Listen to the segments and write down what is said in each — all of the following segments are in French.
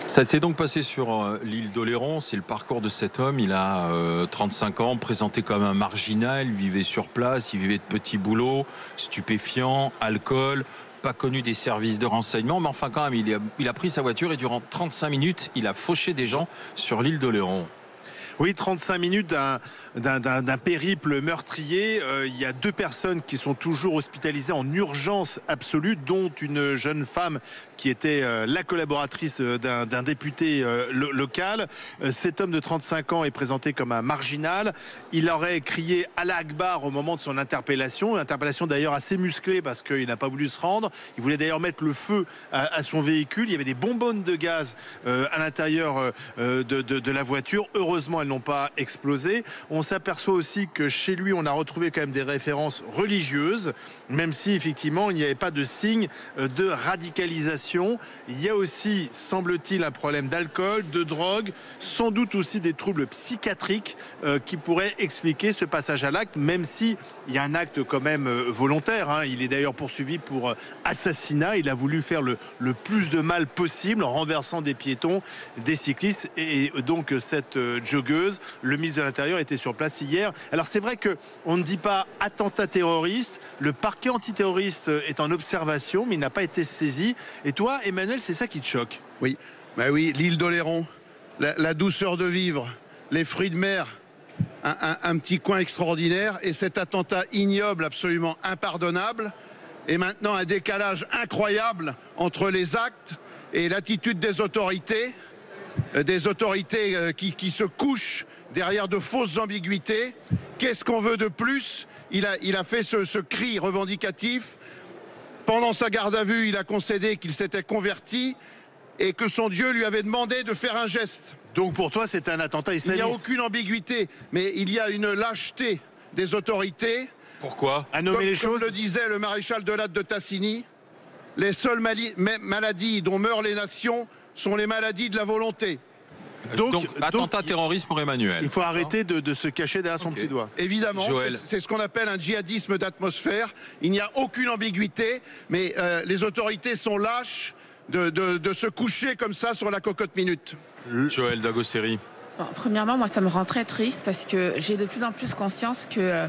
Ça s'est donc passé sur l'île d'Oléron. C'est le parcours de cet homme. Il a 35 ans, présenté comme un marginal. Il vivait sur place, il vivait de petits boulots, stupéfiants, alcool, pas connu des services de renseignement. Mais enfin, quand même, il a pris sa voiture et durant 35 minutes, il a fauché des gens sur l'île d'Oléron. Oui, 35 minutes d'un périple meurtrier. Il y a 2 personnes qui sont toujours hospitalisées en urgence absolue, dont une jeune femme qui était la collaboratrice d'un député local. Cet homme de 35 ans est présenté comme un marginal. Il aurait crié Allah Akbar au moment de son interpellation. Une interpellation d'ailleurs assez musclée parce qu'il n'a pas voulu se rendre. Il voulait d'ailleurs mettre le feu à son véhicule. Il y avait des bonbonnes de gaz à l'intérieur de la voiture. Heureusement, elles n'ont pas explosé. On s'aperçoit aussi que chez lui, on a retrouvé quand même des références religieuses, même si effectivement, il n'y avait pas de signe de radicalisation. Il y a aussi, semble-t-il, un problème d'alcool, de drogue, sans doute aussi des troubles psychiatriques qui pourraient expliquer ce passage à l'acte, même si il y a un acte quand même volontaire. Hein. Il est d'ailleurs poursuivi pour assassinat. Il a voulu faire le plus de mal possible en renversant des piétons, des cyclistes et donc cette joggeuse. Le ministre de l'Intérieur était sur place hier. Alors c'est vrai qu'on ne dit pas attentat terroriste. Le parquet antiterroriste est en observation, mais il n'a pas été saisi. Et toi, Emmanuel, c'est ça qui te choque? Oui, oui, l'île d'Oléron, la douceur de vivre, les fruits de mer, un petit coin extraordinaire, et cet attentat ignoble, absolument impardonnable, et maintenant un décalage incroyable entre les actes et l'attitude des autorités qui se couchent derrière de fausses ambiguïtés. Qu'est-ce qu'on veut de plus? Il a fait ce cri revendicatif. Pendant sa garde à vue, il a concédé qu'il s'était converti et que son Dieu lui avait demandé de faire un geste. Donc pour toi, c'est un attentat islamiste? Il n'y a aucune ambiguïté, mais il y a une lâcheté des autorités. Pourquoi? À nommer les choses. Comme le disait le maréchal de Latte de Tassigny, les seules maladies dont meurent les nations sont les maladies de la volonté. Donc attentat terroriste pour Emmanuel. Il faut arrêter de se cacher derrière son petit doigt. Évidemment, c'est ce qu'on appelle un djihadisme d'atmosphère. Il n'y a aucune ambiguïté, mais les autorités sont lâches de se coucher comme ça sur la cocotte minute. Joël Dagosseri. Bon, premièrement, moi, ça me rend très triste parce que j'ai de plus en plus conscience que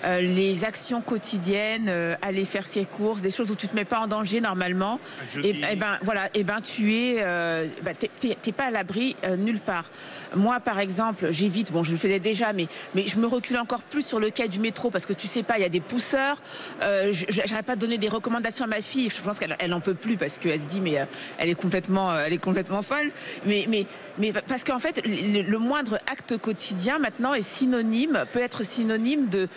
les actions quotidiennes, aller faire ses courses, des choses où tu te mets pas en danger normalement, et ben tu es, t'es pas à l'abri nulle part. Moi, par exemple, j'évite, bon, je le faisais déjà, mais je me recule encore plus sur le quai du métro parce que tu sais pas, il y a des pousseurs. J'arrête pas de donner des recommandations à ma fille. Je pense qu'elle en peut plus parce qu'elle se dit mais elle est complètement folle. Mais parce qu'en fait, le moindre acte quotidien maintenant peut être synonyme de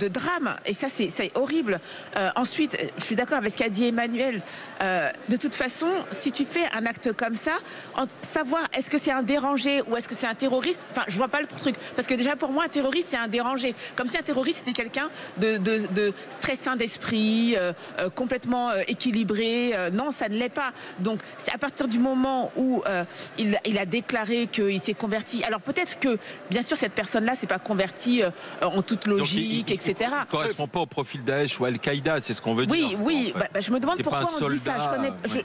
drame, et ça c'est horrible. Ensuite, je suis d'accord avec ce qu'a dit Emmanuel. De toute façon, si tu fais un acte comme ça, savoir est-ce que c'est un dérangé ou est-ce que c'est un terroriste, enfin je vois pas le truc, parce que déjà pour moi un terroriste c'est un dérangé, comme si un terroriste c'était quelqu'un de très sain d'esprit, complètement équilibré. Non, ça ne l'est pas. Donc c'est à partir du moment où il a déclaré qu'il s'est converti. Alors peut-être que bien sûr cette personne-là s'est pas convertie en toute logique, etc. Il ne correspond pas au profil Daesh ou Al-Qaïda, c'est ce qu'on veut dire. Oui, je me demande pourquoi on dit ça.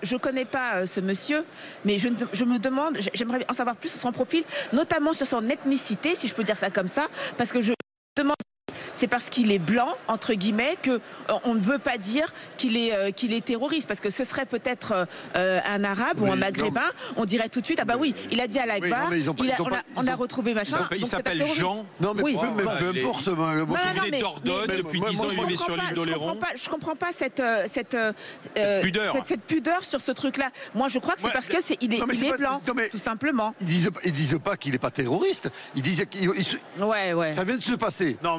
Je connais pas ce monsieur, mais je me demande, j'aimerais en savoir plus sur son profil, notamment sur son ethnicité, si je peux dire ça comme ça, parce que je me demande. C'est parce qu'il est blanc, entre guillemets, que on ne veut pas dire qu'il est terroriste, parce que ce serait peut-être un arabe ou un maghrébin, on dirait tout de suite, ah bah oui, il a dit à l'Akbar, on a retrouvé machin. Il s'appelle Jean. Non mais peu importe. Il est d'Ordonne, depuis 10 ans il vivait sur l'île d'Oléron. Je comprends pas cette pudeur sur ce truc-là. Moi je crois que c'est parce que il est blanc, tout simplement. Ils disent pas qu'il est pas terroriste. Ils disent ça vient de se passer. Non,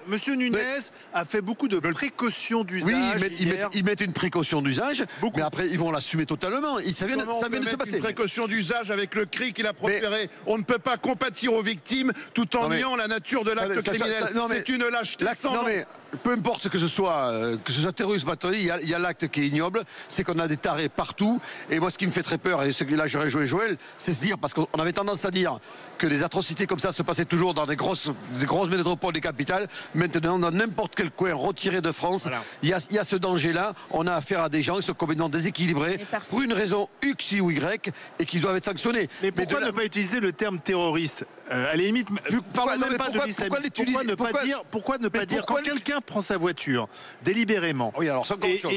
Monsieur Nunez a fait beaucoup de précautions d'usage. Oui, ils mettent une précaution d'usage, mais après ils vont l'assumer totalement. Ça vient de se passer. Une précaution d'usage avec le cri qu'il a proféré. On ne peut pas compatir aux victimes tout en niant la nature de l'acte criminel. C'est une lâcheté sans nom. peu importe que ce soit terroriste, il y a l'acte qui est ignoble, c'est qu'on a des tarés partout. Et moi, ce qui me fait très peur, et là je rejoins Joël, c'est se dire, parce qu'on avait tendance à dire que des atrocités comme ça se passaient toujours dans des grosses métropoles, des capitales. Maintenant, dans n'importe quel coin retiré de France, voilà. il y a ce danger-là. On a affaire à des gens qui sont complètement déséquilibrés pour une raison X ou Y et qui doivent être sanctionnés. Mais pourquoi ne pas utiliser le terme terroriste à la limite, parlons même pas de l'islamisme. Pourquoi ne pas dire quand quelqu'un prend sa voiture délibérément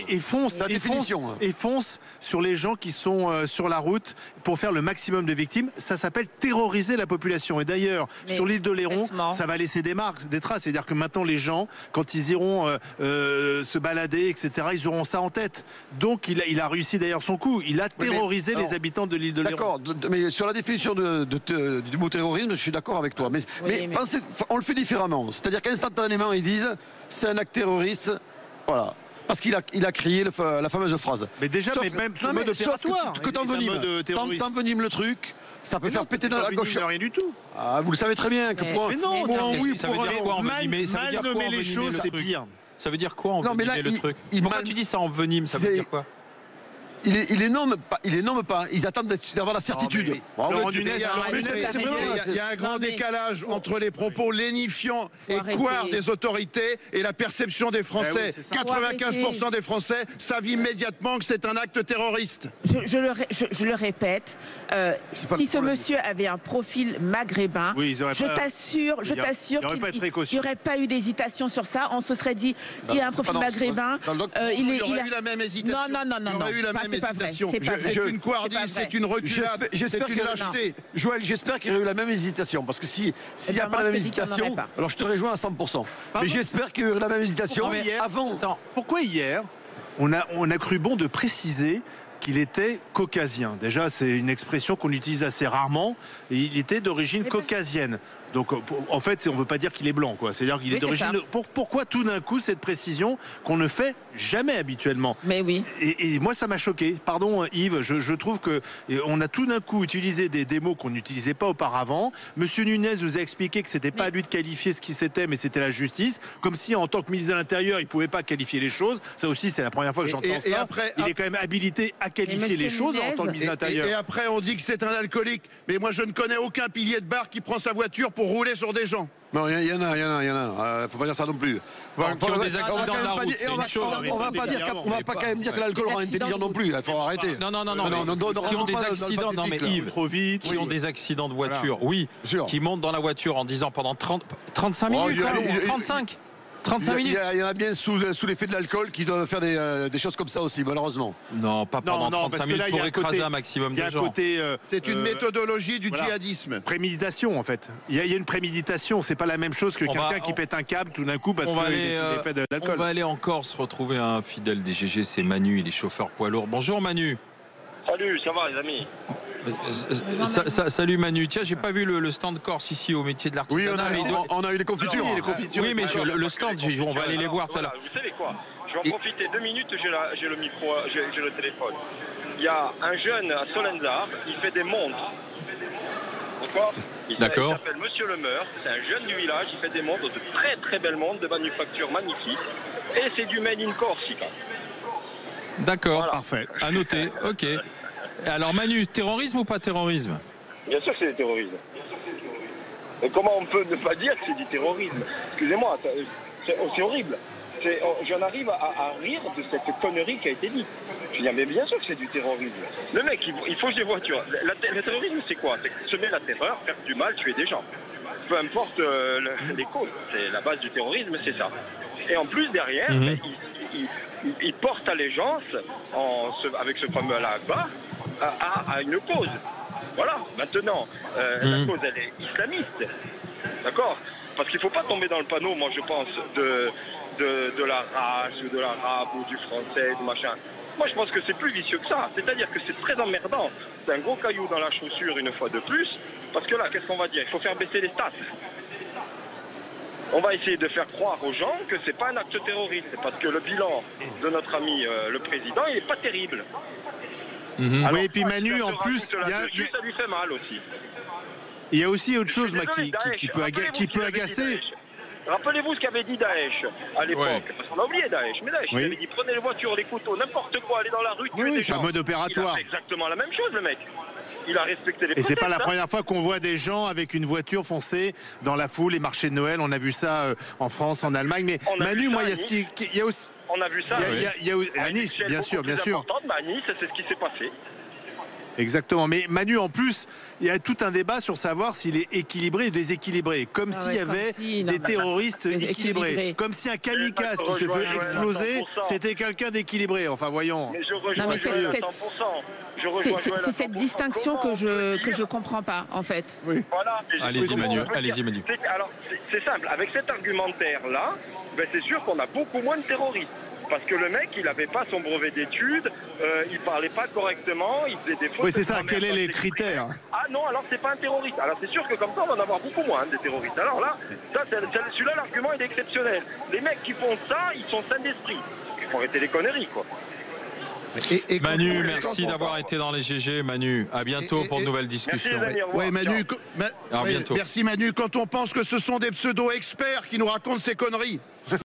et fonce sur les gens qui sont sur la route pour faire le maximum de victimes, ça s'appelle terroriser la population. Et d'ailleurs, sur l'île d'Oléron, ça va laisser des marques, des traces. C'est-à-dire que maintenant, les gens, quand ils iront se balader, etc., ils auront ça en tête. Donc, il a réussi d'ailleurs son coup. Il a terrorisé les habitants de l'île d'Oléron. D'accord, mais sur la définition du mot terrorisme, je suis d'accord avec toi. Mais pensez, on le fait différemment. C'est-à-dire qu'instantanément, ils disent c'est un acte terroriste. Voilà. Parce qu'il a crié la fameuse phrase. Mais déjà, même son mode opératoire. Que t'envenimes le truc, ça peut faire péter dans la gauche. Rien du tout. Ah, vous le savez très bien. Que mais non, oui, ça veut dire quoi envenimer? Mal nommer les choses, c'est pire. Ça veut dire quoi envenimer le truc? Pourquoi tu dis ça envenime? Ça veut dire quoi? Il les nomme pas. Ils attendent d'avoir la certitude. Il y a un grand décalage entre les propos lénifiants et couards des autorités et la perception des Français. 95% des Français savent immédiatement que c'est un acte terroriste. Je le répète, si ce monsieur avait un profil maghrébin, je t'assure qu'il n'y aurait pas eu d'hésitation sur ça. On se serait dit, il a un profil maghrébin. Il aurait eu la même hésitation. Non. C'est pas vrai. C'est une couardise, c'est une reculade, c'est une lâcheté. Joël, j'espère qu'il y aurait eu la même hésitation. Parce que s'il n'y a pas la même hésitation, alors je te rejoins à 100%. Mais j'espère qu'il y aurait eu la même hésitation avant. Pourquoi hier, on a cru bon de préciser qu'il était caucasien? Déjà, c'est une expression qu'on utilise assez rarement. Et il était d'origine caucasienne. Donc, en fait, on ne veut pas dire qu'il est blanc, quoi. C'est-à-dire qu'il est d'origine. Pourquoi tout d'un coup cette précision qu'on ne fait jamais habituellement? Mais oui. Et moi, ça m'a choqué. Pardon, Yves. Je trouve que on a tout d'un coup utilisé des mots qu'on n'utilisait pas auparavant. Monsieur Nunez nous a expliqué que c'était pas à lui de qualifier ce qui c'était, mais c'était la justice. Comme si, en tant que ministre de l'Intérieur, il pouvait pas qualifier les choses. Ça aussi, c'est la première fois que j'entends ça. Il est quand même habilité à qualifier les choses en tant que ministre de l'Intérieur. Et après, on dit que c'est un alcoolique. Mais moi, je ne connais aucun pilier de bar qui prend sa voiture pour rouler sur des gens. Non, il y en a. Faut pas dire ça non plus. Des accidents de la route, on va pas quand même dire que l'alcool rend intelligent non plus. Il faut arrêter. Non. Qui ont des accidents, non mais Yves, trop vite, qui ont des accidents de voiture, oui, qui montent dans la voiture en disant pendant 35 minutes, 35 minutes. Il y en a bien sous l'effet de l'alcool qui doivent faire des choses comme ça aussi, malheureusement. Non, pas pendant 35 minutes pour écraser un maximum de gens. C'est une méthodologie du djihadisme. Préméditation, en fait. Il y a une préméditation. C'est pas la même chose que quelqu'un qui pète un câble tout d'un coup parce qu'il est sous l'effet d'alcool. On va aller en Corse retrouver un fidèle des GG, c'est Manu, il est chauffeur poids lourd. Bonjour Manu. Salut, ça va les amis? Salut Manu, tiens, j'ai pas vu le stand Corse ici au métier de l'artisanat. Oui, on a eu les confitures. Oui, mais le stand, on va aller les voir tout à l'heure. Vous savez quoi? Je vais en profiter 2 minutes, j'ai le micro, j'ai le téléphone. Il y a un jeune à Solenzar, il fait des montres. D'accord. Il s'appelle Monsieur Le Meur, c'est un jeune du village, il fait des montres, de très très belles montres, de manufacture magnifique. Et c'est du made in Corsica. D'accord, voilà. Parfait. À noter, ok. Alors Manu, terrorisme ou pas terrorisme? Bien sûr que c'est du terrorisme. Et comment on peut ne pas dire que c'est du terrorisme? Excusez-moi, c'est horrible. J'en arrive à rire de cette connerie qui a été dite. Je dis, mais bien sûr que c'est du terrorisme. Le mec, il fauche des voitures. Le terrorisme, c'est quoi? C'est semer la terreur, faire du mal, tuer des gens. Peu importe les causes. C'est la base du terrorisme, c'est ça. Et en plus, derrière, il porte allégeance avec ce fameux Allah-Akbar à une cause. Voilà, maintenant, la cause, elle est islamiste. D'accord? Parce qu'il ne faut pas tomber dans le panneau, moi, je pense, de la race, ou de l'arabe, ou du français, du machin. Moi, je pense que c'est plus vicieux que ça. C'est-à-dire que c'est très emmerdant. C'est un gros caillou dans la chaussure, une fois de plus. Parce que là, qu'est-ce qu'on va dire? Il faut faire baisser les stats. On va essayer de faire croire aux gens que c'est pas un acte terroriste, parce que le bilan de notre ami le président, il est pas terrible. Alors, oui, et puis Manu, en plus, ça lui fait mal aussi. Il y a aussi autre chose qui peut agacer. Rappelez-vous ce qu'avait dit Daesh à l'époque, Ouais. parce qu'on a oublié Daesh, mais Daesh, Oui. il avait dit prenez les voitures, les couteaux, n'importe quoi, allez dans la rue, tuez Oui, des c'est un gens. mode Il opératoire. a fait exactement la même chose, le mec. Il a respecté les Et c'est pas la préceptes, hein. première fois qu'on voit des gens avec une voiture foncer dans la foule, les marchés de Noël. On a vu ça en France, en Allemagne. Mais On a Manu, vu ça moi, à il y a ce il y a aussi. On a vu ça. Il y a à Nice, bien sûr, bien sûr. À Nice, c'est ce qui s'est passé. Exactement. Mais Manu, en plus, il y a tout un débat sur savoir s'il est équilibré ou déséquilibré. Comme s'il y comme avait si, des non, terroristes équilibrés. équilibrés. Comme si un kamikaze qui se rejoins veut Joël à exploser, 100%. c'était quelqu'un d'équilibré. Enfin, voyons. Mais je Non, rejoins mais Joël à c'est- 100%. Je C'est rejoins Joël à c'est cette 100%. distinction Comment que on peut je dire- comprends pas, en fait. Voilà. Et Allez-y, comment Manu, on peut allez-y, dire- Manu. Alors, c'est simple. Avec cet argumentaire-là, ben, c'est sûr qu'on a beaucoup moins de terroristes. Parce que le mec, il n'avait pas son brevet d'études, il parlait pas correctement, il faisait des fautes. Oui, c'est ça. de Quels sont les grammaire, critères? Ah non, alors c'est pas un terroriste. Alors c'est sûr que comme ça, on va en avoir beaucoup moins des terroristes. Alors là, celui-là, l'argument, il est exceptionnel. Les mecs qui font ça, ils sont sains d'esprit. Il faut arrêter les conneries, quoi. Et quand Manu, on- merci d'avoir été dans les GG, Manu. À bientôt pour de nouvelles discussions. Merci, les amis. Au revoir. Ouais, Manu, Ciao. À ouais, bientôt. merci Manu. Quand on pense que ce sont des pseudo-experts qui nous racontent ces conneries,